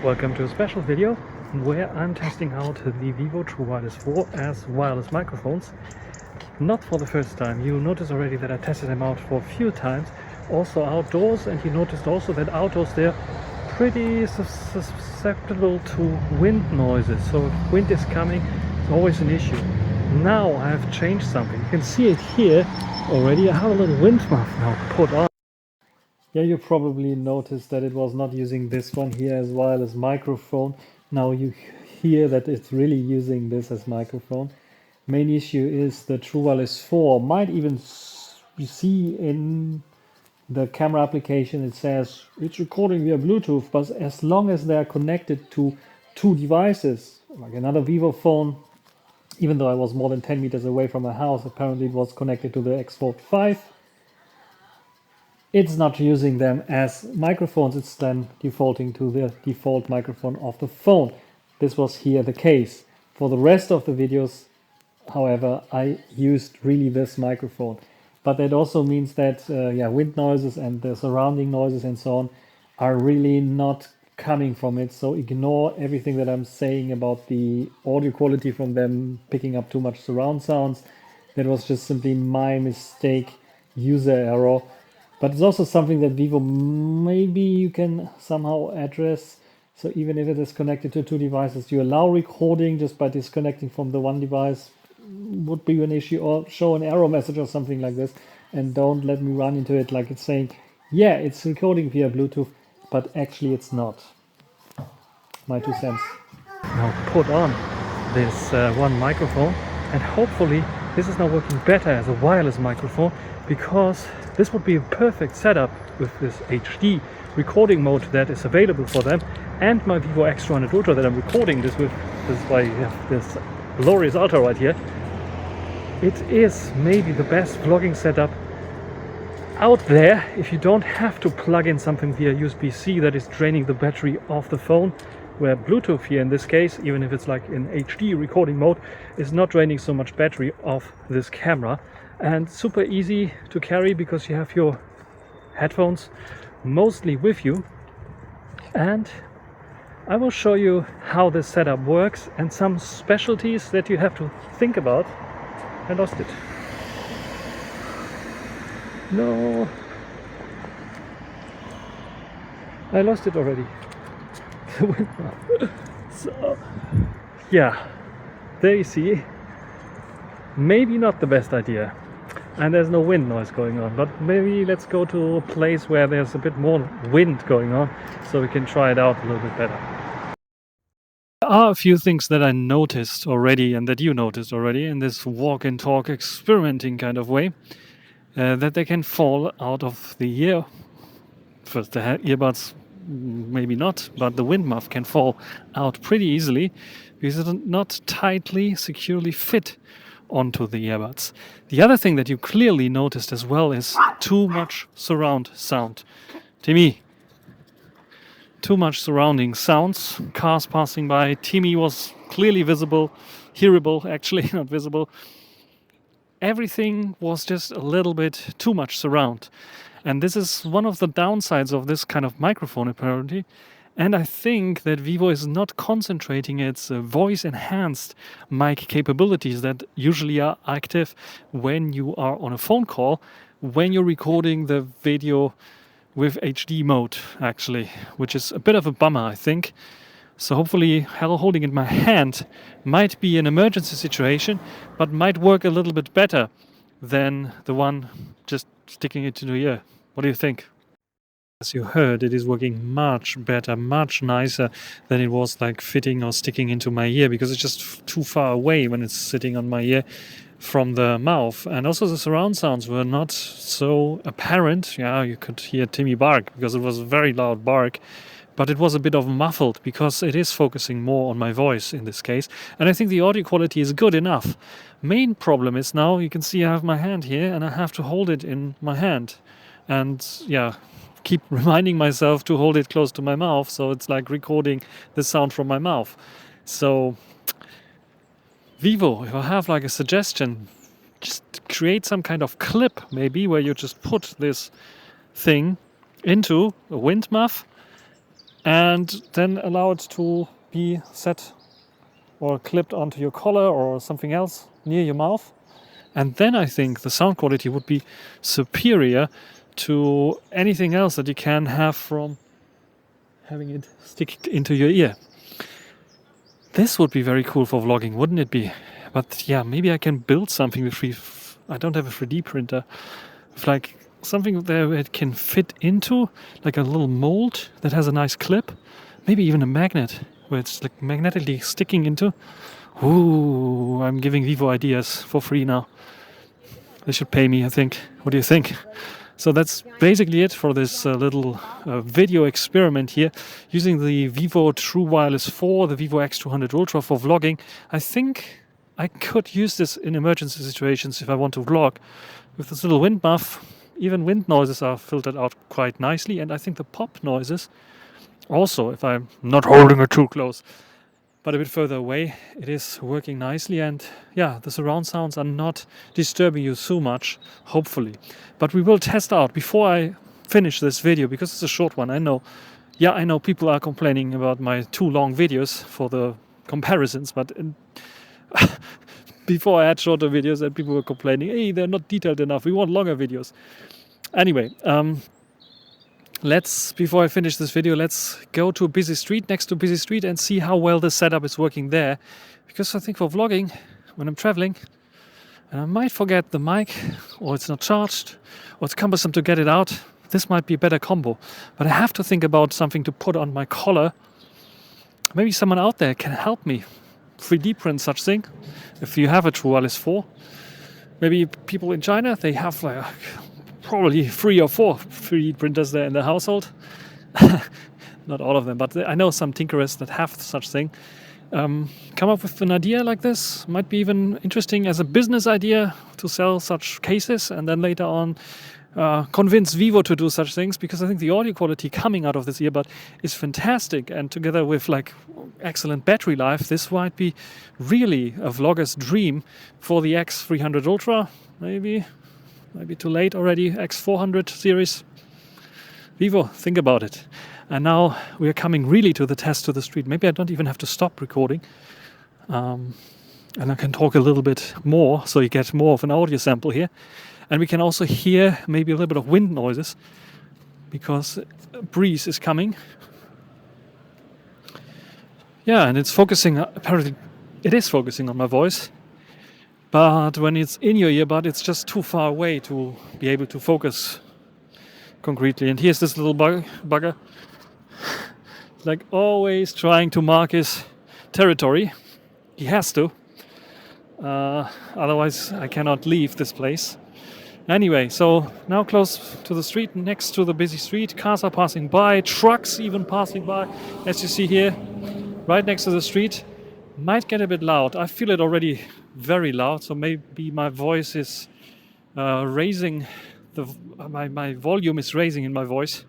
Welcome to a special video where I'm testing out the Vivo TWS 4 as wireless microphones. Not for the first time. You noticed already that I tested them out for a few times, also outdoors, and you noticed also that outdoors they're pretty susceptible to wind noises. So if wind is coming, it's always an issue. Now I have changed something. You can see it here already. I have a little wind muff now put on. Yeah, you probably noticed that it was not using this one here as wireless microphone. Now you hear that it's really using this as microphone. Main issue is the TWS 4 might even you see in the camera application it says it's recording via Bluetooth, but as long as they are connected to two devices, like another Vivo phone, even though I was more than 10 meters away from my house, apparently it was connected to the X45. It's not using them as microphones, it's then defaulting to the default microphone of the phone. This was here the case. For the rest of the videos, however, I used really this microphone. But that also means that wind noises and the surrounding noises and so on are really not coming from it. So ignore everything that I'm saying about the audio quality from them picking up too much surround sounds. That was just simply my mistake, user error. But it's also something that Vivo maybe you can somehow address. So even if it is connected to two devices, you allow recording just by disconnecting from the one device would be an issue, or show an error message or something like this. And don't let me run into it like it's saying, yeah, it's recording via Bluetooth, but actually it's not. My 2 cents. Now put on this one microphone, and hopefully this is now working better as a wireless microphone, because this would be a perfect setup with this HD recording mode that is available for them, and my Vivo X200 Ultra that I'm recording this with. This is why you have this glorious Ultra right here. It is maybe the best vlogging setup out there if you don't have to plug in something via USB-C that is draining the battery of the phone, where Bluetooth here in this case, even if it's like in HD recording mode, is not draining so much battery off this camera. And super easy to carry because you have your headphones mostly with you. And I will show you how this setup works and some specialties that you have to think about. I lost it. No, I lost it already. So yeah, there you see, maybe not the best idea. And there's no wind noise going on, but maybe let's go to a place where there's a bit more wind going on so we can try it out a little bit better. There are a few things that I noticed already and that you noticed already in this walk and talk experimenting kind of way, that they can fall out of the ear. First, the earbuds maybe not, but the wind muff can fall out pretty easily because it's not tightly, securely fit onto the earbuds. The other thing that you clearly noticed as well is too much surround sound. Timmy, too much surrounding sounds, cars passing by. Timmy was clearly visible, hearable actually, not visible. Everything was just a little bit too much surround. And this is one of the downsides of this kind of microphone apparently. And I think that Vivo is not concentrating its voice-enhanced mic capabilities that usually are active when you are on a phone call, when you're recording the video with HD mode, actually, which is a bit of a bummer, I think. So hopefully holding it in my hand might be an emergency situation, but might work a little bit better than the one just sticking it to the ear. What do you think? As you heard, it is working much better, much nicer than it was like fitting or sticking into my ear, because it's just too far away when it's sitting on my ear from the mouth. And also the surround sounds were not so apparent. Yeah, you could hear Timmy bark because it was a very loud bark, but it was a bit of muffled because it is focusing more on my voice in this case. And I think the audio quality is good enough. Main problem is now you can see I have my hand here and I have to hold it in my hand. And yeah, keep reminding myself to hold it close to my mouth, so it's like recording the sound from my mouth. So Vivo, if I have like a suggestion, just create some kind of clip maybe where you just put this thing into a wind muff and then allow it to be set or clipped onto your collar or something else near your mouth. And then I think the sound quality would be superior to anything else that you can have from having it stick into your ear. This would be very cool for vlogging, wouldn't it be? But yeah, maybe I can build something with I don't have a 3D printer. With like something there it can fit into, like a little mold that has a nice clip. Maybe even a magnet where it's like magnetically sticking into. Ooh, I'm giving Vivo ideas for free now. They should pay me, I think. What do you think? So that's basically it for this little video experiment here, using the Vivo True Wireless 4, the Vivo X200 Ultra for vlogging. I think I could use this in emergency situations if I want to vlog. With this little wind muff, even wind noises are filtered out quite nicely, and I think the pop noises also, if I'm not holding it too close, but a bit further away, it is working nicely, and yeah, the surround sounds are not disturbing you so much, hopefully. But we will test out before I finish this video, because it's a short one. I know people are complaining about my too long videos for the comparisons, but before I had shorter videos and people were complaining, hey, they're not detailed enough, we want longer videos. Anyway, before I finish this video, let's go to a busy street, next to a busy street, and see how well the setup is working there. Because I think for vlogging, when I'm traveling, and I might forget the mic, or it's not charged, or it's cumbersome to get it out, this might be a better combo. But I have to think about something to put on my collar. Maybe someone out there can help me 3D print such thing. If you have a True Wireless 4, maybe people in China, they have like probably 3 or 4 3D printers there in the household. Not all of them, but I know some tinkerers that have such thing. Come up with an idea like this. Might be even interesting as a business idea to sell such cases, and then later on convince Vivo to do such things, because I think the audio quality coming out of this earbud is fantastic, and together with like excellent battery life, this might be really a vlogger's dream for the X300 Ultra. Maybe too late already. X400 series. Vivo, think about it. And now we are coming really to the test to the street. Maybe I don't even have to stop recording. And I can talk a little bit more, so you get more of an audio sample here. And we can also hear maybe a little bit of wind noises, because a breeze is coming. Yeah, and it's focusing, apparently it is focusing on my voice. But when it's in your earbud, it's just too far away to be able to focus concretely. And here's this little bugger, like always trying to mark his territory. He has to. Otherwise, I cannot leave this place. Anyway, so now close to the street, next to the busy street. Cars are passing by, trucks even passing by. As you see here, right next to the street. Might get a bit loud. I feel it already very loud, so maybe my voice is raising. My volume is raising in my voice,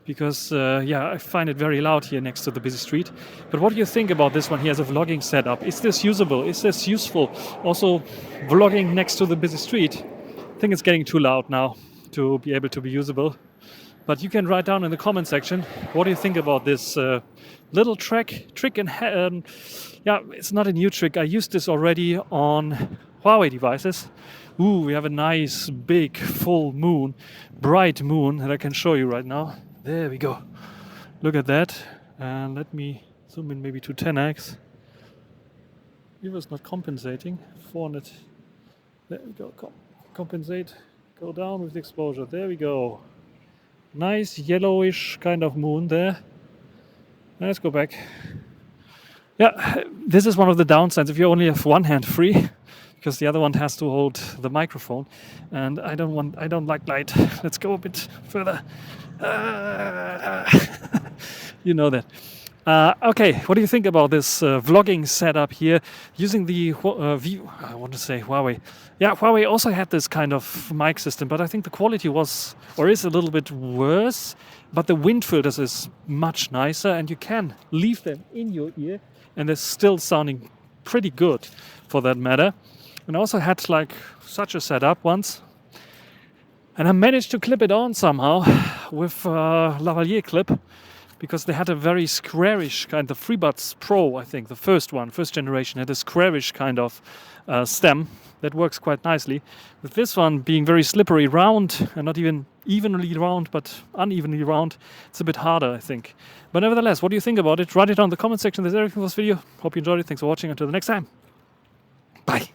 because I find it very loud here next to the busy street. But what do you think about this one here as a vlogging setup? Is this usable? Is this useful? Also, vlogging next to the busy street. I think it's getting too loud now to be able to be usable. But you can write down in the comment section, what do you think about this little trick? And it's not a new trick. I used this already on Huawei devices. Ooh, we have a nice big full moon, bright moon that I can show you right now. There we go. Look at that. And let me zoom in maybe to 10x. Vivo's not compensating. 400. There we go. Compensate. Go down with the exposure. There we go. Nice yellowish kind of moon there. Let's go back. Yeah, this is one of the downsides if you only have one hand free, because the other one has to hold the microphone, and I don't like light. Let's go a bit further. You know that. Okay, what do you think about this vlogging setup here using the Huawei? Yeah, Huawei also had this kind of mic system, but I think the quality is a little bit worse, but the wind filters is much nicer, and you can leave them in your ear and they're still sounding pretty good for that matter. And I also had like such a setup once, and I managed to clip it on somehow with a lavalier clip. because they had a very squarish kind of FreeBuds Pro, I think, the first generation, had a squarish kind of stem that works quite nicely. With this one being very slippery round, and not even evenly round, but unevenly round, it's a bit harder, I think. But nevertheless, what do you think about it? Write it down in the comment section. That's everything for this video. Hope you enjoyed it. Thanks for watching. Until the next time. Bye.